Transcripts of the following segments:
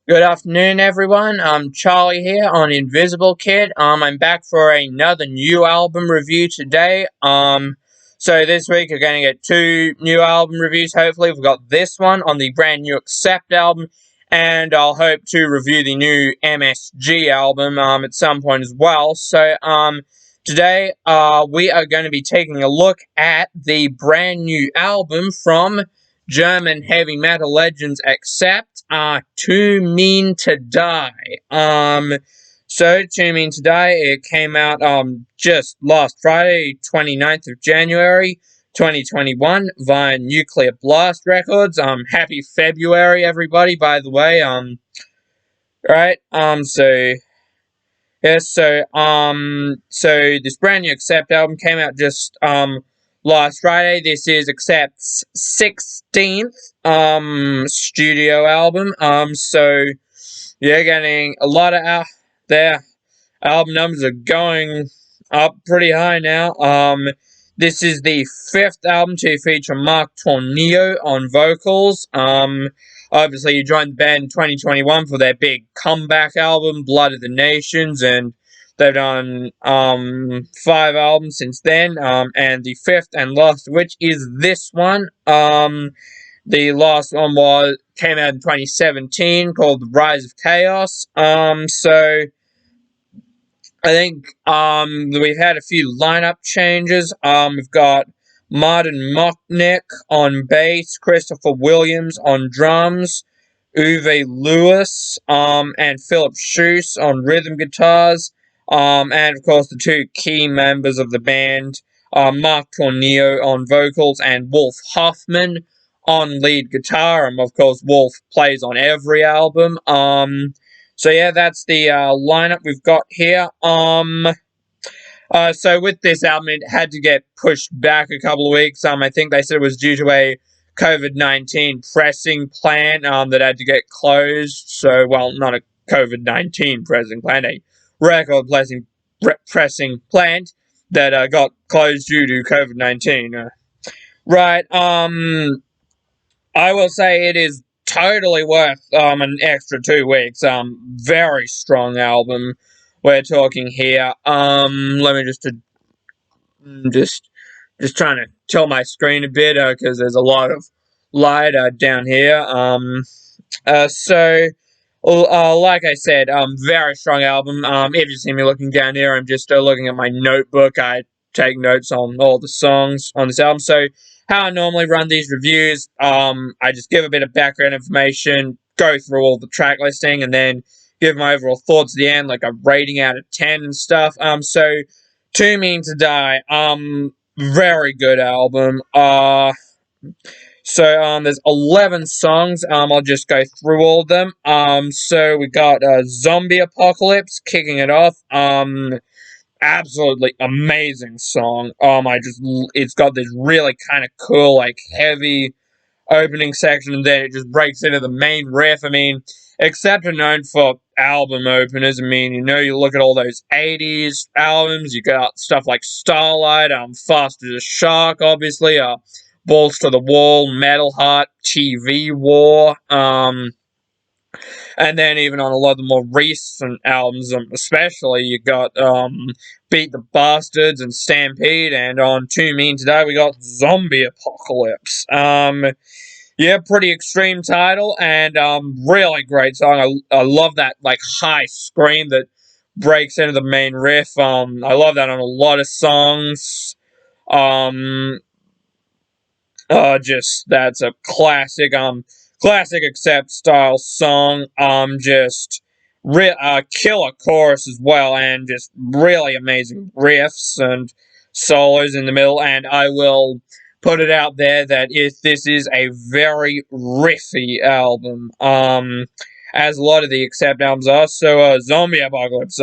Good afternoon, everyone. I'm Charlie here on Invisible Kid. I'm back for another new album review today. So this week we're going to get two new album reviews. Hopefully, we've got this one on the brand new Accept album, and I'll hope to review the new MSG album at some point as well. Today we are going to be taking a look at the brand new album from German heavy metal legends Accept, Too Mean to Die. Too Mean to Die, it came out, just last Friday, 29th of January, 2021, via Nuclear Blast Records. Happy February, everybody, by the way, right, so this brand new Accept album came out just, last Friday. This is Accept's 16th studio album. Getting a lot of their album numbers are going up pretty high now. This is the fifth album to feature Mark Tornillo on vocals. Obviously he joined the band in 2021 for their big comeback album, Blood of the Nations, and they've done 5 albums since then, and the fifth and last of which is this one. The last one came out in 2017, called The Rise of Chaos. I think we've had a few lineup changes. We've got Martin Mocknick on bass, Christopher Williams on drums, Uwe Lewis and Philip Schuss on rhythm guitars, and of course the two key members of the band, Mark Tornillo on vocals and Wolf Hoffman on lead guitar, and of course Wolf plays on every album. That's the lineup we've got here. So with this album, it had to get pushed back a couple of weeks. I think they said it was due to a COVID-19 pressing plant that had to get closed. So, well, not a COVID-19 pressing plant, a record pressing plant that got closed due to COVID-19. Right. I will say it is totally worth an extra 2 weeks. Very strong album we're talking here. Let me just trying to tilt my screen a bit because there's a lot of light down here. Like I said, very strong album. If you see me looking down here, I'm just looking at my notebook. I take notes on all the songs on this album. So how I normally run these reviews, I just give a bit of background information, go through all the track listing, and then give my overall thoughts at the end, like a rating out of 10 and stuff. Too Mean to Die, very good album. There's 11 songs. I'll just go through all of them. We got Zombie Apocalypse kicking it off. Absolutely amazing song. It's got this really kind of cool, like, heavy opening section, and then it just breaks into the main riff. I mean, Accept are known for album openers. I mean, you look at all those 80s albums, you got stuff like Starlight, Fast as a Shark, obviously, Balls to the Wall, Metal Heart, TV War, and then even on a lot of the more recent albums, especially, you got Beat the Bastards and Stampede, and on Too Mean to Die, we got Zombie Apocalypse. Pretty extreme title, and really great song. I love that, like, high scream that breaks into the main riff. I love that on a lot of songs. That's a classic Accept style song. Killer chorus as well, and just really amazing riffs and solos in the middle. And I will put it out there that this is a very riffy album, as a lot of the Accept albums are. So, Zombie Apocalypse,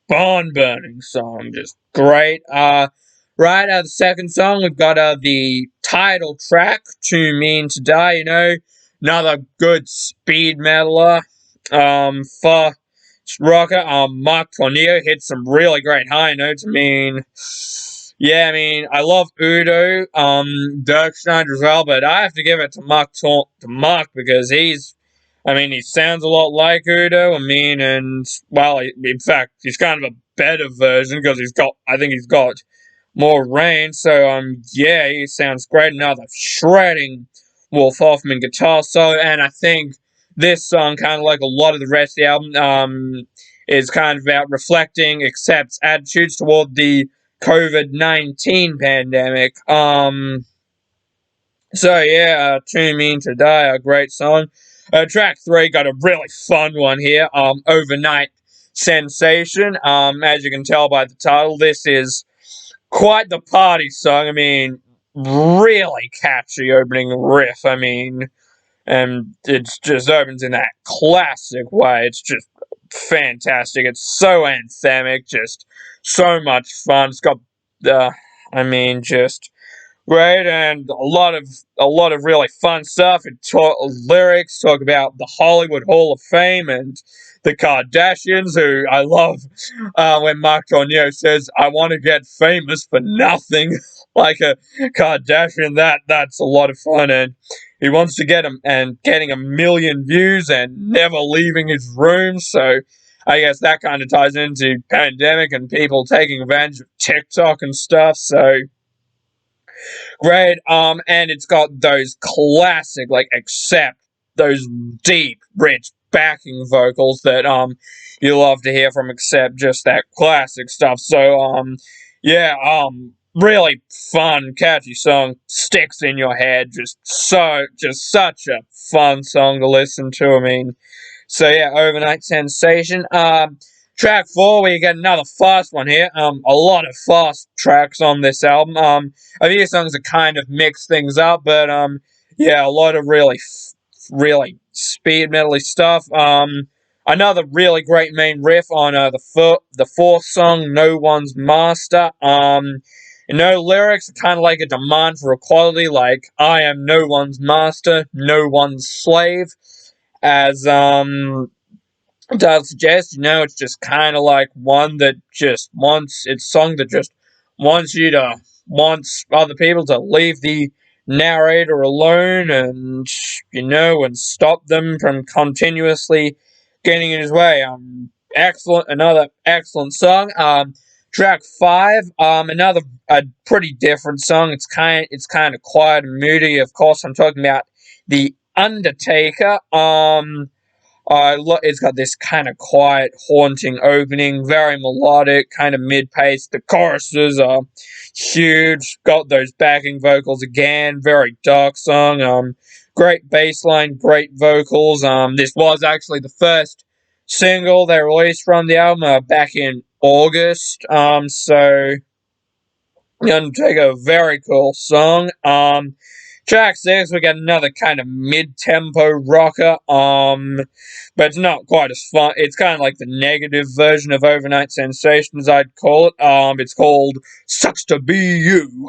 barn burning song, just great. The second song, we've got the title track, Too Mean to Die, another good speed metaler, for rocker. Mark Tornillo hits some really great high notes. I love Udo, Dirk Schneider as well, but I have to give it to Mark because he's I mean, he sounds a lot like Udo. I mean, and well, in fact, he's kind of a better version because I think he's got more range. So yeah, he sounds great. Another shredding Wolf Hoffman guitar solo, and I think this song, kind of like a lot of the rest of the album, is kind of about reflecting Accept's attitudes toward the COVID-19 pandemic. So yeah, Tune Me In To Die, a great song. Track 3 got a really fun one here. Overnight Sensation. As you can tell by the title, this is quite the party song. I mean, really catchy opening riff. I mean, and it just opens in that classic way. It's just fantastic. It's so anthemic, just so much fun. It's got I mean, just great, and a lot of really fun stuff. Lyrics talk about the Hollywood Hall of Fame and the Kardashians, who I love. When Mark Tornio says, "I want to get famous for nothing," like a Kardashian. That's a lot of fun, and he wants to getting 1 million views and never leaving his room. So I guess that kind of ties into pandemic and people taking advantage of TikTok and stuff. So great. And it's got those classic, like, Accept, those deep, rich backing vocals that you love to hear from Accept, just that classic stuff. So yeah, really fun, catchy song, sticks in your head, just such a fun song to listen to. I mean, so yeah, Overnight Sensation. Track 4, we get another fast one here. A lot of fast tracks on this album. A few songs that kind of mix things up, but yeah, a lot of really speed metally stuff. Another really great main riff on the fourth song, No One's Master. No lyrics, kind of like a demand for equality, like I am no one's master, no one's slave, as does suggest, it's just kind of like one that just wants, it's a song that just wants other people to leave the narrator alone, and stop them from continuously getting in his way. Another excellent song. Track 5, another a pretty different song. It's kind of quiet and moody. Of course, I'm talking about The Undertaker. It's got this kind of quiet, haunting opening, very melodic, kind of mid-paced. The choruses are huge. Got those backing vocals again. Very dark song. Great bass line, great vocals. This was actually the first single they released from the album back in August. So Undertaker, very cool song. Track 6, we get another kind of mid-tempo rocker, but it's not quite as fun. It's kind of like the negative version of Overnight Sensations, I'd call it. It's called Sucks to Be You.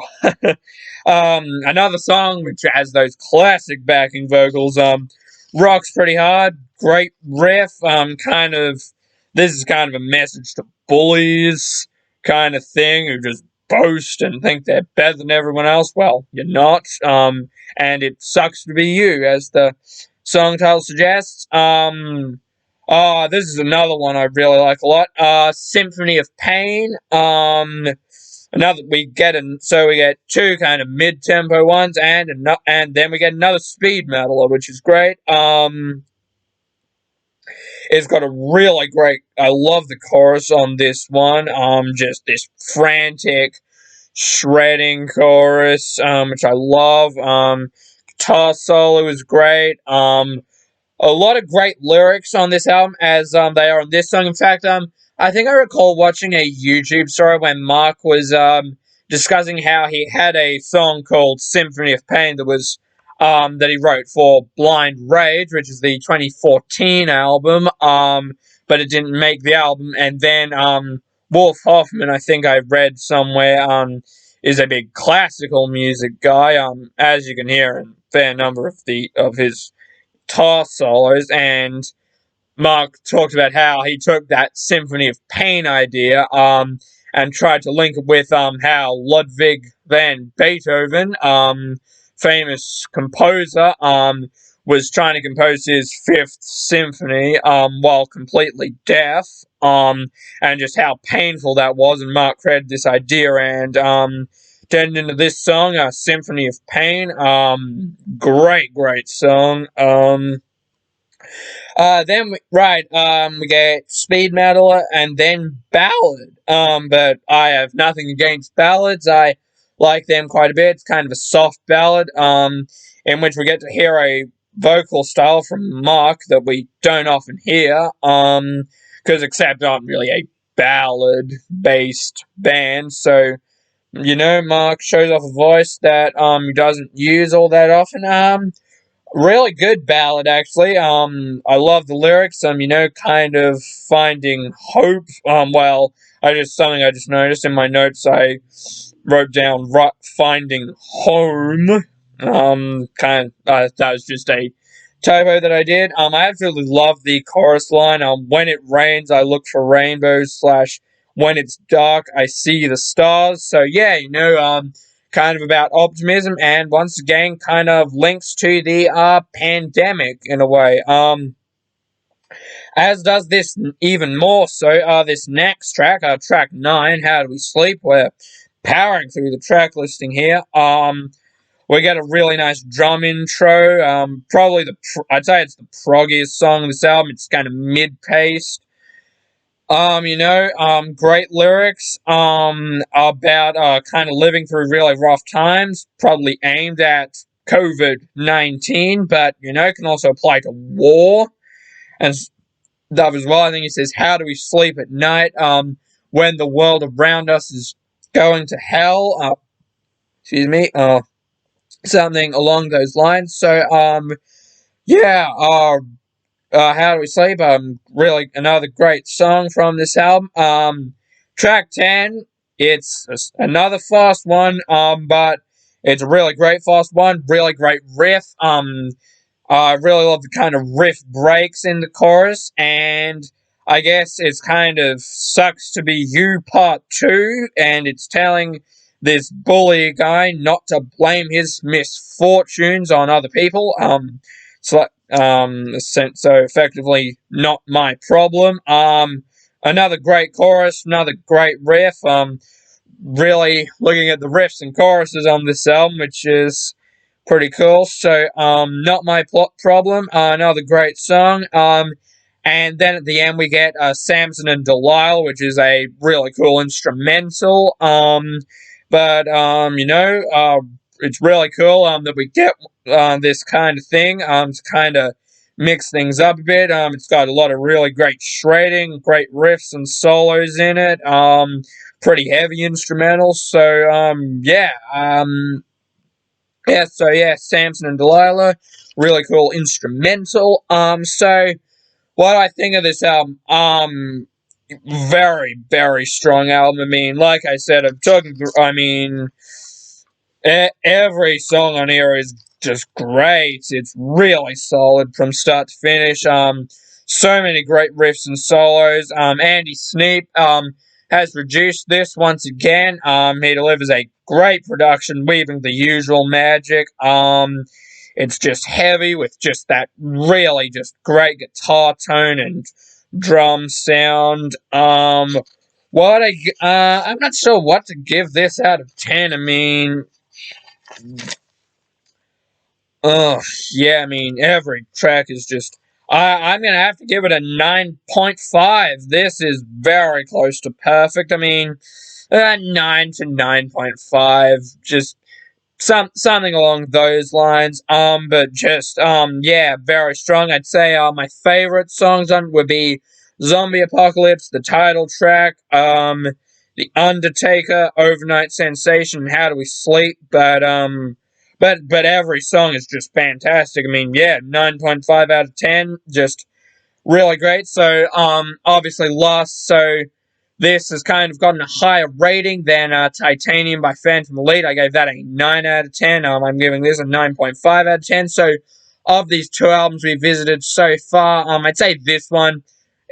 Another song which has those classic backing vocals, rocks pretty hard, great riff, this is kind of a message to bullies kind of thing, who just boast and think they're better than everyone else. Well, you're not. And it sucks to be you, as the song title suggests. This is another one I really like a lot. Symphony of Pain. We get two kind of mid-tempo ones, and then we get another speed metal, which is great. It's got a really great. I love the chorus on this one. Just this frantic, shredding chorus, which I love. Guitar solo is great. A lot of great lyrics on this album, as they are on this song. In fact, I think I recall watching a YouTube story when Mark was discussing how he had a song called "Symphony of Pain" that he wrote for Blind Rage, which is the 2014 album. But it didn't make the album, and then Wolf Hoffman, I think I read somewhere, is a big classical music guy. As you can hear in a fair number of his guitar solos, and Mark talked about how he took that Symphony of Pain idea and tried to link it with how Ludwig van Beethoven, famous composer, was trying to compose his Fifth Symphony, while completely deaf, and just how painful that was. And Mark created this idea and turned into this song, Symphony of Pain. Great song. We get speed metal and then ballad. But I have nothing against ballads. I like them quite a bit. It's kind of a soft ballad, in which we get to hear a vocal style from Mark that we don't often hear. Because Accept aren't really a ballad-based band, so Mark shows off a voice that he doesn't use all that often. Really good ballad, actually. I love the lyrics. Kind of finding hope. Something I just noticed in my notes. I wrote down finding home. That was just a typo that I did. I absolutely love the chorus line. When it rains, I look for rainbows. / when it's dark, I see the stars. So yeah, kind of about optimism, and once again, kind of links to the pandemic in a way. As does this even more so. This next track, track 9, How Do We Sleep? We're powering through the track listing here. We get a really nice drum intro. Probably I'd say it's the proggiest song of this album. It's kind of mid-paced. Great lyrics, about, kind of living through really rough times, probably aimed at COVID-19, but, can also apply to war and stuff as well. I think he says, how do we sleep at night, when the world around us is going to hell? Something along those lines. So, How Do We Sleep? Really another great song from this album. Track 10, it's another fast one, but it's a really great fast one, really great riff. I really love the kind of riff breaks in the chorus, and I guess it's kind of Sucks to Be You Part 2, and it's telling this bully guy not to blame his misfortunes on other people. So effectively, not my problem. Another great chorus, another great riff. Really looking at the riffs and choruses on this album, which is pretty cool. So, not my problem. Another great song. And then at the end we get Samson and Delilah, which is a really cool instrumental. It's really cool that we get this kind of thing to kind of mix things up a bit. It's got a lot of really great shredding, great riffs and solos in it. Pretty heavy instrumentals. So Samson and Delilah, really cool instrumental. So what I think of this album, very, very strong album. I mean, like I said, every song on here is just great. It's really solid from start to finish. So many great riffs and solos. Andy Sneap has produced this once again. He delivers a great production, weaving the usual magic. It's just heavy with just that really just great guitar tone and drum sound. I'm not sure what to give this out of 10. I mean, every track is just. I'm gonna have to give it a 9.5. This is very close to perfect. I mean, 9 to 9.5, just something along those lines. But just very strong. I'd say my favorite songs on would be Zombie Apocalypse, the title track, The Undertaker, Overnight Sensation, and How Do We Sleep. But every song is just fantastic. I mean, 9.5 out of 10, just really great. So, obviously Lost, so this has kind of gotten a higher rating than Titanium by Phantom Elite. I gave that a 9 out of 10. I'm giving this a 9.5 out of 10. So, of these two albums we visited so far, I'd say this one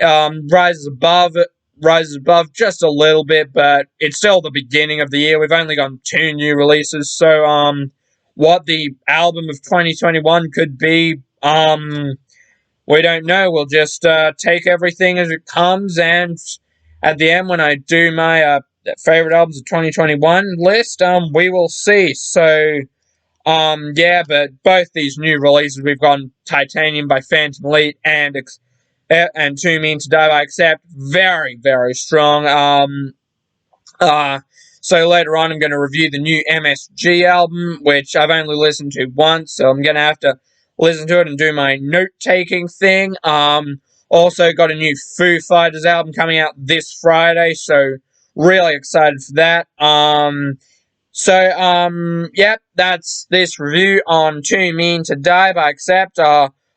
rises above just a little bit, but it's still the beginning of the year. We've only gotten 2 new releases, so what the album of 2021 could be We don't know. We'll just take everything as it comes, and at the end, when I do my favorite albums of 2021 list, we will see. So, yeah, but both these new releases, we've got Titanium by Phantom Elite and Too Mean to Die by Accept, very, very strong. Uh, so later on, I'm going to review the new MSG album, which I've only listened to once, so I'm going to have to listen to it and do my note-taking thing. Also got a new Foo Fighters album coming out this Friday, so really excited for that. Yep, that's this review on Too Mean to Die by Accept.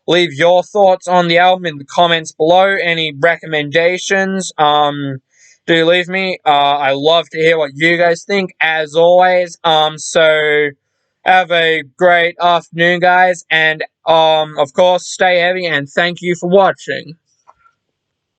Leave your thoughts on the album in the comments below. Any recommendations, do leave me. I love to hear what you guys think, as always. So have a great afternoon, guys, and of course, stay heavy, and thank you for watching.